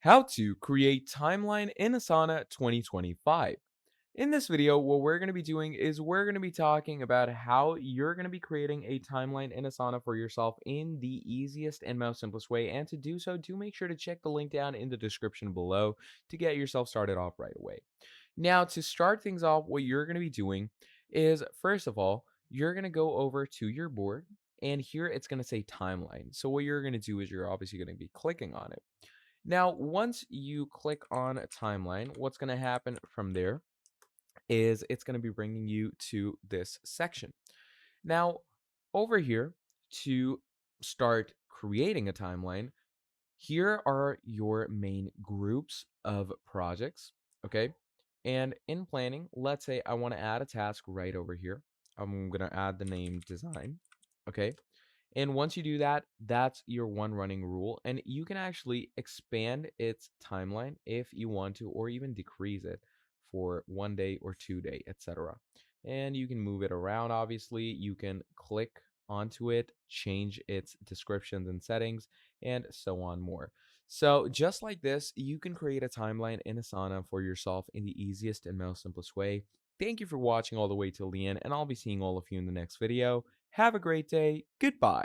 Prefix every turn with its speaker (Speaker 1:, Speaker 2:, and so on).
Speaker 1: How to create timeline in Asana 2025. In this video, what we're going to be doing is we're going to be talking about how you're going to be creating a timeline in Asana for yourself in the easiest and most simplest way. And to do so, do make sure to check the link down in the description below to get yourself started off right away. Now, to start things off, what you're going to be doing is first of all, you're going to go over to your board and here it's going to say timeline. So, what you're going to do is you're obviously going to be clicking on it. Now, once you click on a timeline, what's going to happen from there is it's going to be bringing you to this section. Now, over here to start creating a timeline, here are your main groups of projects. Okay. And in planning, let's say I want to add a task right over here. I'm going to add the name design. Okay. And once you do that, that's your one running rule. And you can actually expand its timeline if you want to, or even decrease it for 1 day or 2 day, etc. And you can move it around, obviously. You can click onto it, change its descriptions and settings, and so on more. So, just like this, you can create a timeline in Asana for yourself in the easiest and most simplest way. Thank you for watching all the way till the end, and I'll be seeing all of you in the next video. Have a great day. Goodbye.